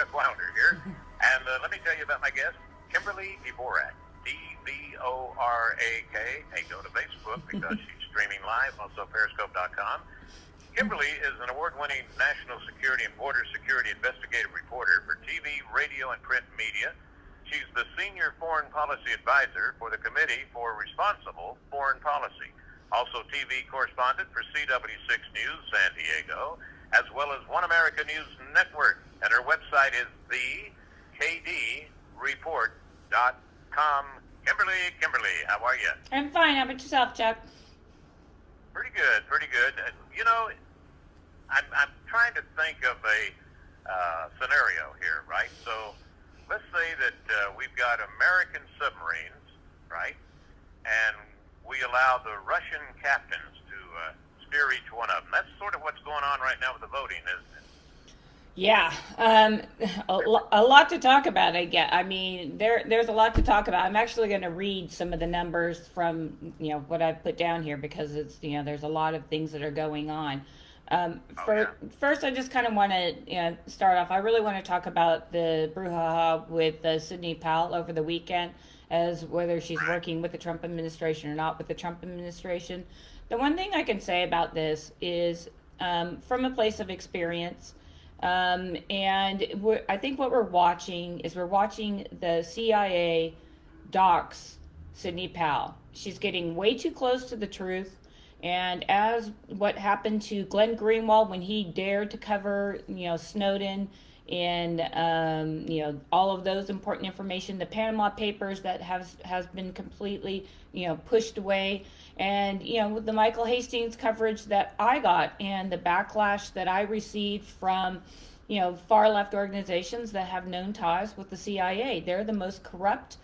Chuck Wilder here. And let me tell you about my guest, Kimberly Dvorak. Dvorak. Hey, go to Facebook because she's streaming live, also periscope.com. Kimberly is an award-winning national security and border security investigative reporter for TV, radio, and print media. She's the senior foreign policy advisor for the Committee for Responsible Foreign Policy. Also TV correspondent for CW6 News San Diego, as well as One America News Network. And her website is thekdreport.com. Kimberly, how are you? I'm fine. How about yourself, Chuck? Pretty good. You know, I'm trying to think of a scenario here, right? So let's say that we've got American submarines, right? And we allow the Russian captains to steer each one of them. That's sort of what's going on right now with the voting, isn't it? Yeah, a lot to talk about. I mean, there's a lot to talk about. I'm actually going to read some of the numbers from what I've put down here because it's there's a lot of things that are going on. First, I just kind of want to start off. I really want to talk about the brouhaha with Sydney Powell over the weekend, as whether she's working with the Trump administration or not with the Trump administration. The one thing I can say about this is from a place of experience. And I think what we're watching is the CIA dox Sydney Powell. She's getting way too close to the truth. And as what happened to Glenn Greenwald when he dared to cover, Snowden and, all of those important information, the Panama Papers that has been completely, pushed away. And, with the Michael Hastings coverage that I got and the backlash that I received from, far left organizations that have known ties with the CIA. They're the most corrupt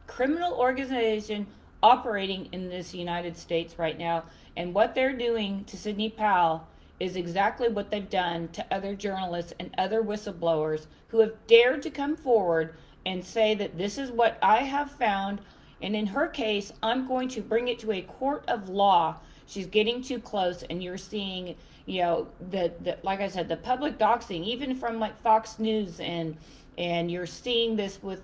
criminal organization operating in this United States right now. And what they're doing to Sydney Powell is exactly what they've done to other journalists and other whistleblowers who have dared to come forward and say that this is what I have found. And in her case, I'm going to bring it to a court of law. She's getting too close, and you're seeing, the like I said, the public doxing, even from like Fox News, and you're seeing this with,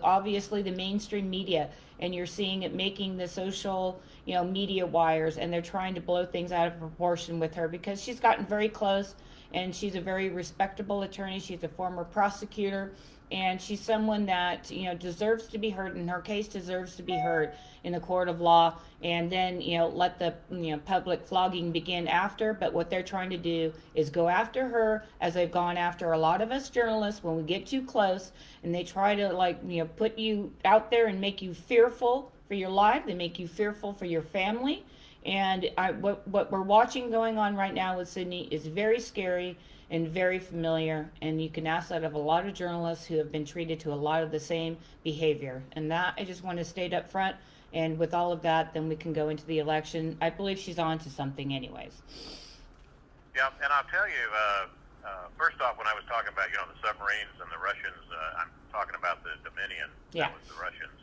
obviously the mainstream media, and you're seeing it making the social, media wires, and they're trying to blow things out of proportion with her because she's gotten very close, and she's a very respectable attorney. She's a former prosecutor, and she's someone that, deserves to be heard, and her case deserves to be heard in a court of law, and then, let the, public flogging begin after. But what they're trying to do is go after her as they've gone after a lot of us journalists when we get too close, and they try to, put you out there and make you fearful for your life. They make you fearful for your family. And what we're watching going on right now with Sydney is very scary and very familiar, and you can ask that of a lot of journalists who have been treated to a lot of the same behavior. And that, I just want to state up front, and with all of that, then we can go into the election. I believe she's on to something anyways. Yeah, and I'll tell you, first off, when I was talking about, the submarines and the Russians, I'm talking about the Dominion. Yeah. That was the Russians.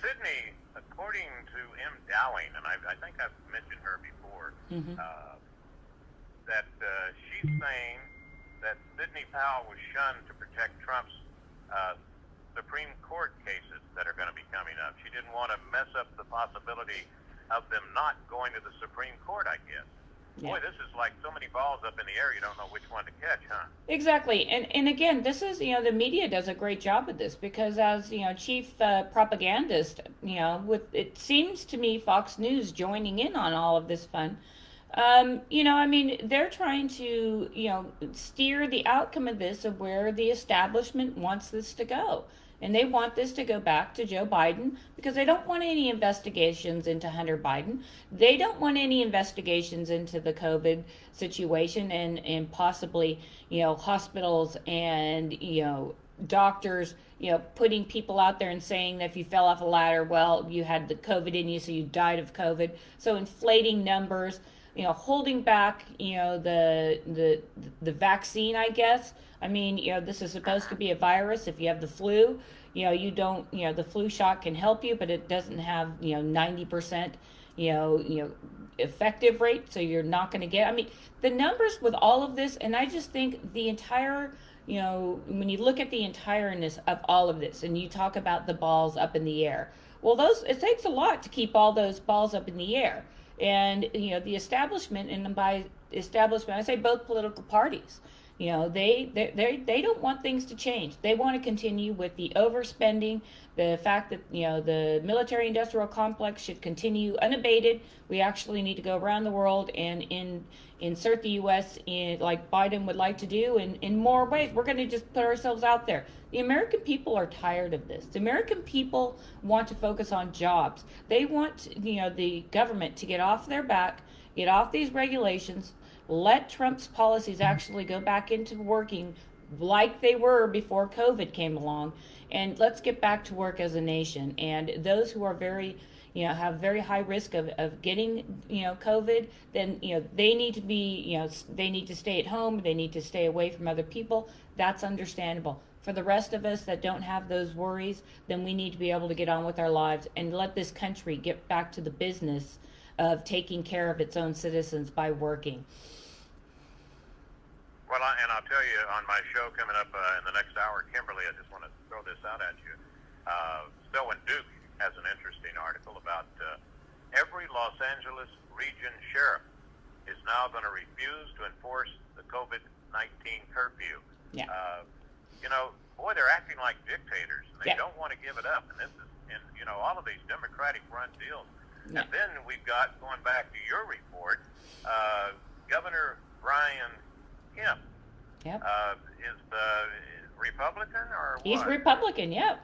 Sydney, according to M. Dowling, and I think I've mentioned her before, that she's saying that Sydney Powell was shunned to protect Trump's Supreme Court cases that are going to be coming up. She didn't want to mess up the possibility of them not going to the Supreme Court, I guess. Yeah. Boy, this is like so many balls up in the air, you don't know which one to catch, huh? Exactly. And again, this is, the media does a great job with this because as, chief propagandist, it seems to me Fox News joining in on all of this fun. They're trying to, steer the outcome of this of where the establishment wants this to go. And they want this to go back to Joe Biden because they don't want any investigations into Hunter Biden. They don't want any investigations into the COVID situation and possibly, hospitals and, doctors, putting people out there and saying that if you fell off a ladder, well, you had the COVID in you, so you died of COVID. So inflating numbers, holding back, the vaccine, I guess. I mean, this is supposed to be a virus. If you have the flu, you don't, the flu shot can help you, but it doesn't have, 90%, effective rate. So you're not going to get, the numbers with all of this. And I just think the entire, when you look at the entireness of all of this, and you talk about the balls up in the air, well, it takes a lot to keep all those balls up in the air. And the establishment, and by establishment I say both political parties, they don't want things to change. They want to continue with the overspending, the fact that the military industrial complex should continue unabated. We actually need to go around the world and insert the U.S. in, like Biden would like to do, in more ways. We're going to just put ourselves out there. The American people are tired of this. The American people want to focus on jobs. They want the government to get off their back, get off these regulations, let Trump's policies actually go back into working like they were before COVID came along, and let's get back to work as a nation. And those who are have very high risk of getting COVID, then they need to be they need to stay at home. They need to stay away from other people. That's understandable. For the rest of us that don't have those worries, then we need to be able to get on with our lives and let this country get back to the business of taking care of its own citizens by working. Well, I'll tell you, on my show coming up in the next hour, Kimberly, I just want to throw this out at you. Selwyn Duke has an interesting article about every Los Angeles region sheriff is now going to refuse to enforce the COVID-19 curfew. Yeah. Boy, they're acting like dictators, and they Yeah. don't want to give it up. And this is in all of these Democratic-run deals. Yeah. And then we've got, going back to your report, Governor Brian Kemp. Yep. Is the Republican or what? He's Republican. Yep.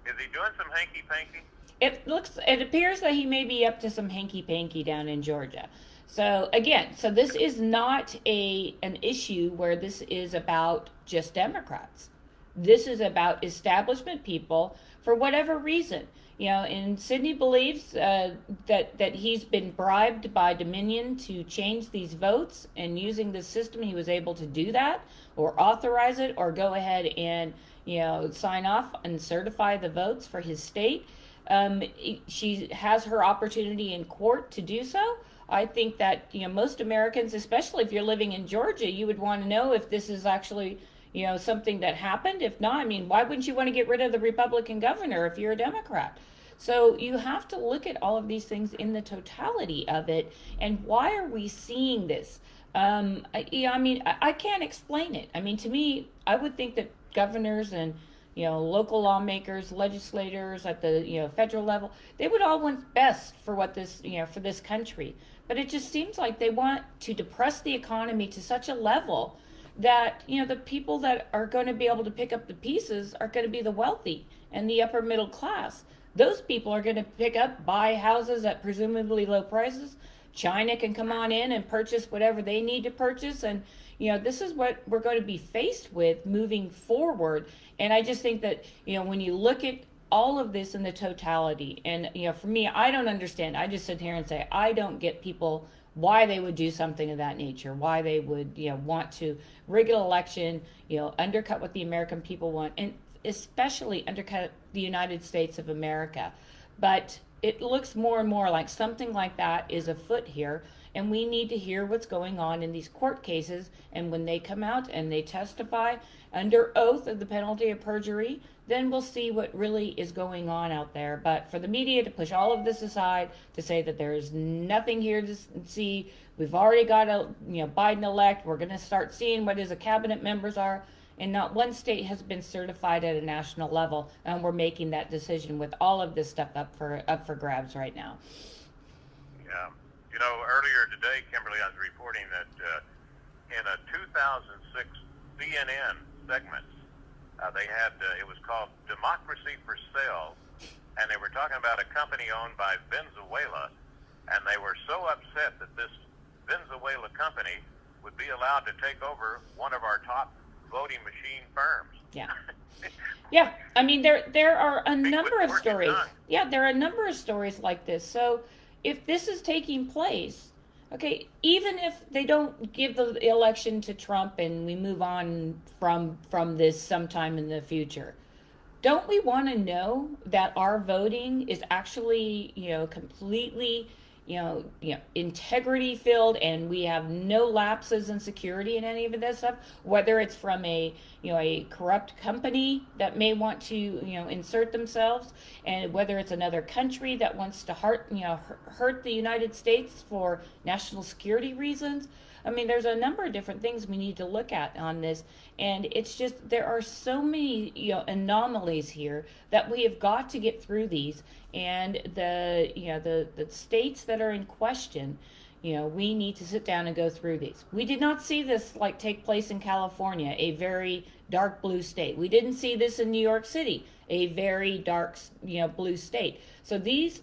Is he doing some hanky-panky? It appears that he may be up to some hanky-panky down in Georgia. So again, this is not an issue where this is about just Democrats. This is about establishment people for whatever reason. And Sydney believes that he's been bribed by Dominion to change these votes, and using the system he was able to do that, or authorize it, or go ahead and sign off and certify the votes for his state. She has her opportunity in court to do so. I think that most Americans, especially if you're living in Georgia, you would want to know if this is actually something that happened. If not, I mean, why wouldn't you want to get rid of the Republican governor if you're a Democrat? So you have to look at all of these things in the totality of it. And why are we seeing this? I can't explain it. I mean, to me, I would think that governors and local lawmakers, legislators at the federal level, they would all want best for what this for this country. But it just seems like they want to depress the economy to such a level that the people that are going to be able to pick up the pieces are going to be the wealthy and the upper middle class. Those people are going to buy houses at presumably low prices. China can come on in and purchase whatever they need to purchase, and this is what we're going to be faced with moving forward. And I just think that when you look at all of this in the totality, and for me, I don't understand. I just sit here and say I don't get people why they would do something of that nature, why they would want to rig an election, undercut what the American people want, and especially undercut the United States of America. But it looks more and more like something like that is afoot here, and we need to hear what's going on in these court cases. And when they come out and they testify under oath of the penalty of perjury, then we'll see what really is going on out there. But for the media to push all of this aside, to say that there's nothing here to see, we've already got a Biden elect, we're going to start seeing what his cabinet members are, and not one state has been certified at a national level, and we're making that decision with all of this stuff up for grabs right now. Yeah. Earlier today, Kimberly, I was reporting that in a 2006 CNN segment, they had, it was called Democracy for Sale, and they were talking about a company owned by Venezuela, and they were so upset that this Venezuela company would be allowed to take over one of our top voting machine firms. Yeah. Yeah. I mean, there are a number of stories. Yeah, there are a number of stories like this. So if this is taking place, okay, even if they don't give the election to Trump and we move on from this sometime in the future, don't we want to know that our voting is actually, completely, integrity filled, and we have no lapses in security in any of this stuff, whether it's from a corrupt company that may want to insert themselves, and whether it's another country that wants to hurt the United States for national security reasons. I mean, there's a number of different things we need to look at on this, and it's just there are so many anomalies here that we have got to get through these. And the states that are in question, we need to sit down and go through these. We did not see this take place in California, a very dark blue state. We didn't see this in New York City, a very dark blue state. So these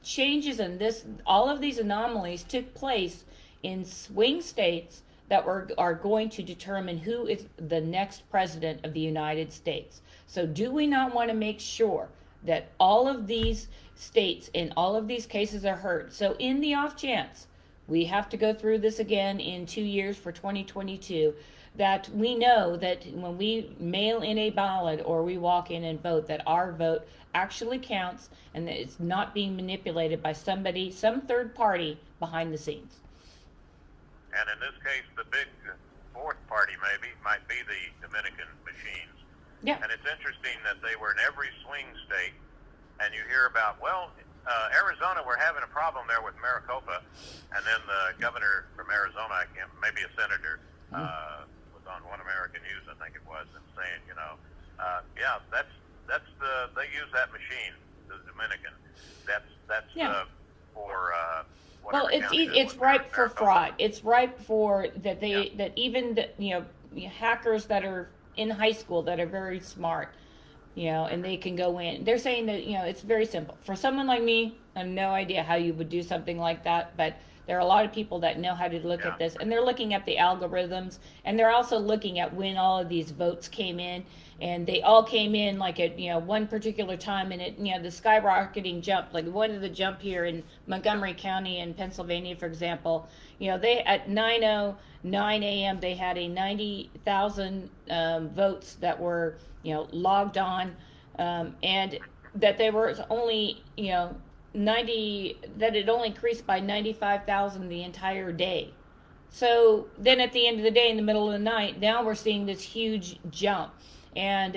changes in this, all of these anomalies took place in swing states that are going to determine who is the next president of the United States. So do we not want to make sure that all of these states and all of these cases are heard? So in the off chance we have to go through this again in 2 years for 2022, that we know that when we mail in a ballot or we walk in and vote, that our vote actually counts and that it's not being manipulated by some third party behind the scenes. And in this case, the big fourth party might be the Dominican Machines. Yeah. And it's interesting that they were in every swing state, and you hear about, Arizona, we're having a problem there with Maricopa, and then the governor from Arizona, maybe a senator, was on One American News, I think it was, and saying, they use that machine, the Dominican. That's for. Well, it's ripe for fraud. It's ripe for that that even hackers that are in high school that are very smart, and they can go in. They're saying that it's very simple. For someone like me, I have no idea how you would do something like that, but there are a lot of people that know how to look at this, and they're looking at the algorithms, and they're also looking at when all of these votes came in, and they all came in at one particular time, and it the skyrocketing jump, like one of the jump here in Montgomery County in Pennsylvania, for example, they at 9:09 a.m. they had a 90,000 votes that were logged on, and that they were only 90, that it only increased by 95,000 the entire day. So then at the end of the day, in the middle of the night, now we're seeing this huge jump. And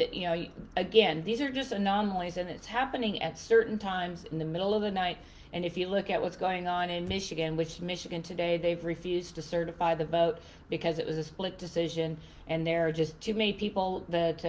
again, these are just anomalies, and it's happening at certain times in the middle of the night. And if you look at what's going on in Michigan, which Michigan today, they've refused to certify the vote because it was a split decision, and there are just too many people that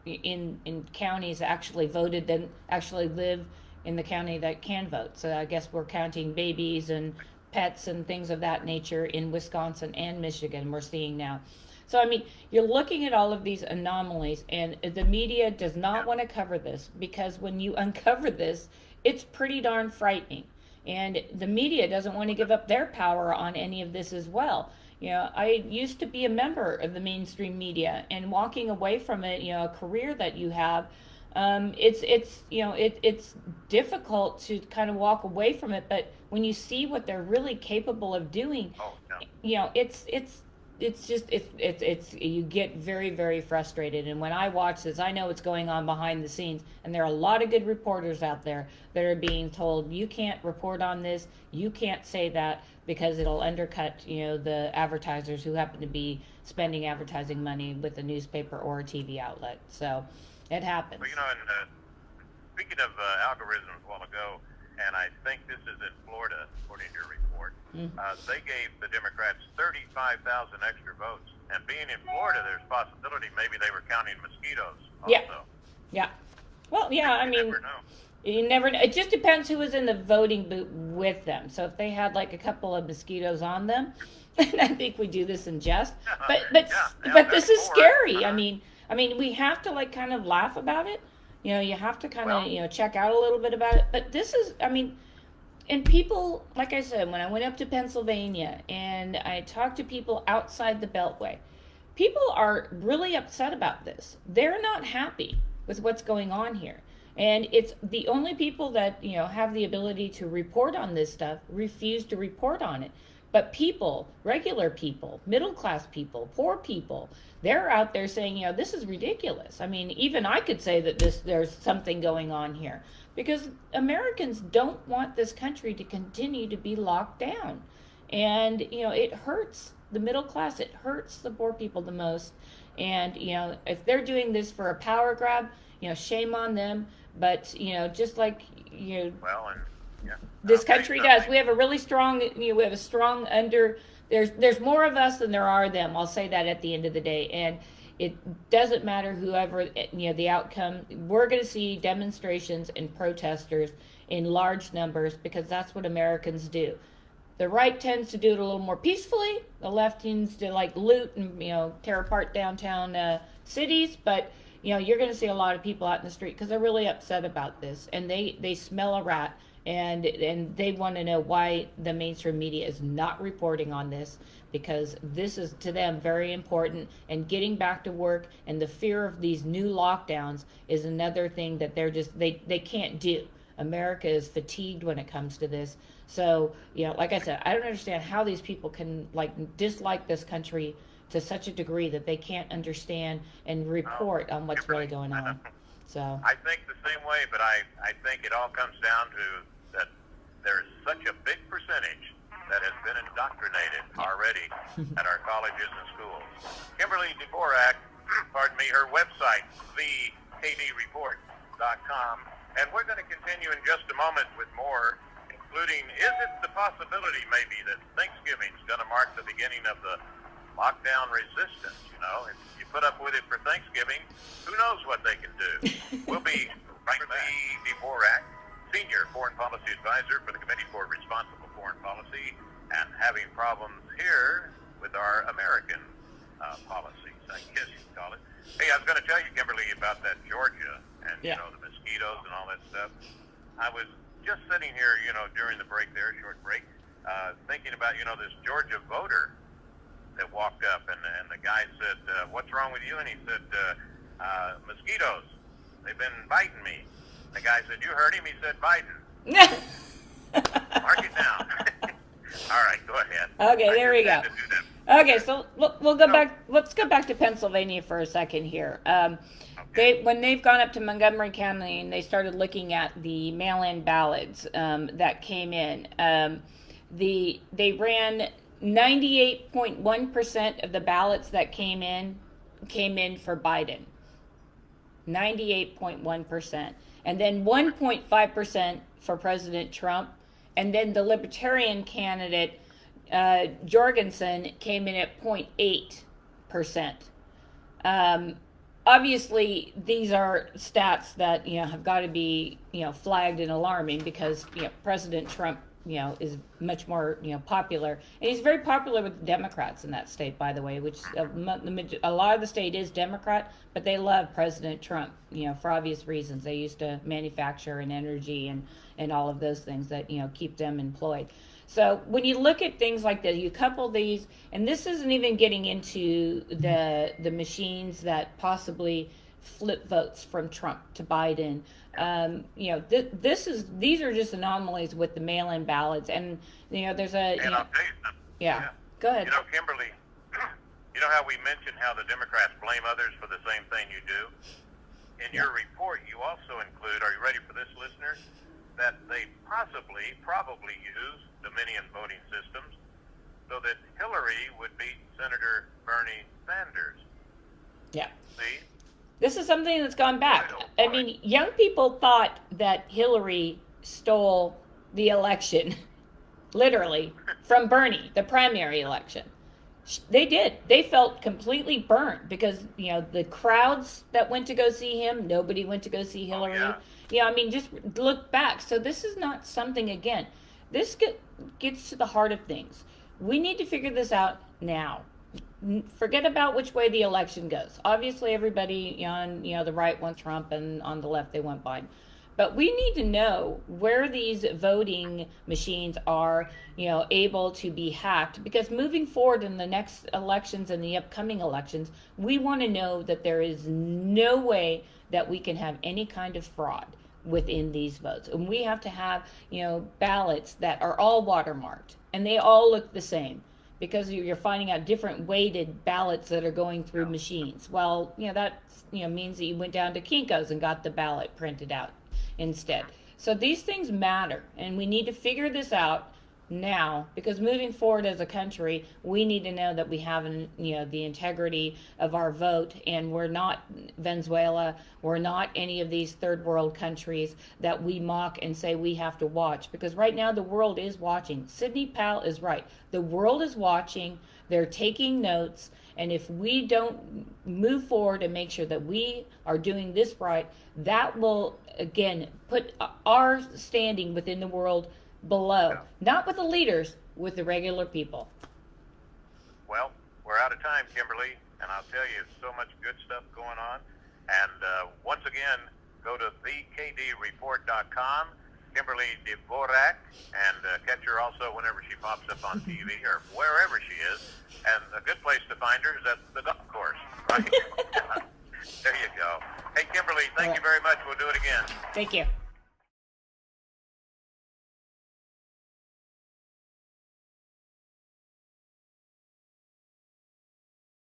in counties actually voted that actually live in the county that can vote. So I guess we're counting babies and pets and things of that nature in Wisconsin and Michigan, we're seeing now. So, I mean, you're looking at all of these anomalies, and the media does not want to cover this, because when you uncover this, it's pretty darn frightening. And the media doesn't want to give up their power on any of this as well. I used to be a member of the mainstream media, and walking away from it, a career that you have, it's difficult to kind of walk away from it, but when you see what they're really capable of doing, it's you get very, very frustrated. And when I watch this, I know what's going on behind the scenes, and there are a lot of good reporters out there that are being told, you can't report on this, you can't say that, because it'll undercut the advertisers who happen to be spending advertising money with a newspaper or a TV outlet. So it happens. Well, and speaking of algorithms a while ago, and I think this is in Florida, according to your report, they gave the Democrats 35,000 extra votes. And being in Florida, there's possibility maybe they were counting mosquitoes also. Yeah. Well, yeah, I mean, you never know. It just depends who was in the voting booth with them. So if they had a couple of mosquitoes on them, and I think we do this in jest, but this is scary. I mean, we have to kind of laugh about it. You have to kind of check out a little bit about it. But this is, and people, like I said, when I went up to Pennsylvania and I talked to people outside the Beltway, people are really upset about this. They're not happy with what's going on here. And it's the only people that have the ability to report on this stuff refuse to report on it. But people, regular people, middle class people, poor people, they're out there saying, this is ridiculous. I mean, even I could say that there's something going on here, because Americans don't want this country to continue to be locked down. And, it hurts the middle class. It hurts the poor people the most. And, if they're doing this for a power grab, shame on them. But, just like, Well, and yeah. this country does. We have a really strong, we have a strong there's more of us than there are them. I'll say that at the end of the day. And it doesn't matter whoever, the outcome. We're going to see demonstrations and protesters in large numbers, because that's what Americans do. The right tends to do it a little more peacefully. The left tends to loot and, tear apart downtown cities. But, you're going to see a lot of people out in the street because they're really upset about this. And they smell a rat. And they want to know why the mainstream media is not reporting on this, because this is to them very important. And getting back to work and the fear of these new lockdowns is another thing that they can't do. America is fatigued when it comes to this. So, like I said, I don't understand how these people can dislike this country to such a degree that they can't understand and report on what's really going on. So I think the same way, but I think it all comes down to that there's such a big percentage that has been indoctrinated already at our colleges and schools. Kimberly Dvorak, pardon me, her website, thekdreport.com. And we're going to continue in just a moment with more, including, is it the possibility maybe that Thanksgiving is going to mark the beginning of the lockdown resistance? If you put up with it for Thanksgiving, who knows what they can do? We'll be right back. Dvorak, Senior Foreign Policy Advisor for the Committee for Responsible Foreign Policy, and having problems here with our American policies, I guess you'd call it. Hey, I was going to tell you, Kimberly, about that Georgia and, the mosquitoes and all that stuff. I was just sitting here, during the break there, short break, thinking about, this Georgia voter that walked up, and the guy said, what's wrong with you? And he said, mosquitoes. They've been biting me. The guy said, you heard him? He said, Biden. Mark it down. All right, go ahead. Okay, there we go. Okay, so we'll go back. Let's go back to Pennsylvania for a second here. When they've gone up to Montgomery County and they started looking at the mail-in ballots that came in, they ran 98.1% of the ballots that came in for Biden. 98.1%. And then 1.5% for President Trump. And then the Libertarian candidate, Jorgensen, came in at 0.8%. Obviously, these are stats that, have got to be, flagged and alarming, because, President Trump, is much more, popular. And he's very popular with the Democrats in that state, by the way, which a lot of the state is Democrat, but they love President Trump, for obvious reasons. They used to manufacture and energy and all of those things that, keep them employed. So when you look at things like that, you couple these, and this isn't even getting into the machines that possibly flip votes from Trump to Biden. These are just anomalies with the mail-in ballots, and there's a. And I'll tell you something. Yeah. Go ahead. Kimberly, how we mentioned how the Democrats blame others for the same thing you do. In your report, you also include. Are you ready for this, listeners? That they probably use Dominion voting systems so that Hillary would beat Senator Bernie Sanders. Yeah. See? This is something that's gone back. I mean, young people thought that Hillary stole the election, literally, from Bernie, the primary election. They did. They felt completely burnt because, the crowds that went to go see him, nobody went to go see Hillary. Oh, yeah. Just look back. So this is not something, again, this gets to the heart of things. We need to figure this out now. Forget about which way the election goes. Obviously, everybody on the right wants Trump, and on the left they want Biden. But we need to know where these voting machines are, able to be hacked, because moving forward in the next elections and the upcoming elections, we want to know that there is no way that we can have any kind of fraud. within these votes. And we have to have, ballots that are all watermarked and they all look the same, because you're finding out different weighted ballots that are going through machines. Well, that means that you went down to Kinko's and got the ballot printed out instead. So these things matter, and we need to figure this out now, because moving forward as a country, we need to know that we have the integrity of our vote, and we're not Venezuela, we're not any of these third world countries that we mock and say we have to watch, because right now the world is watching. Sydney Powell is right. The world is watching, they're taking notes, and if we don't move forward and make sure that we are doing this right, that will again put our standing within the world below, not with the leaders, with the regular people. Well, we're out of time, Kimberly, and I'll tell you, so much good stuff going on. And once again, go to thekdreport.com, Kimberly Dvorak, and catch her also whenever she pops up on TV or wherever she is. And a good place to find her is at the golf course. Right? There you go. Hey, Kimberly, thank you very much. We'll do it again. Thank you.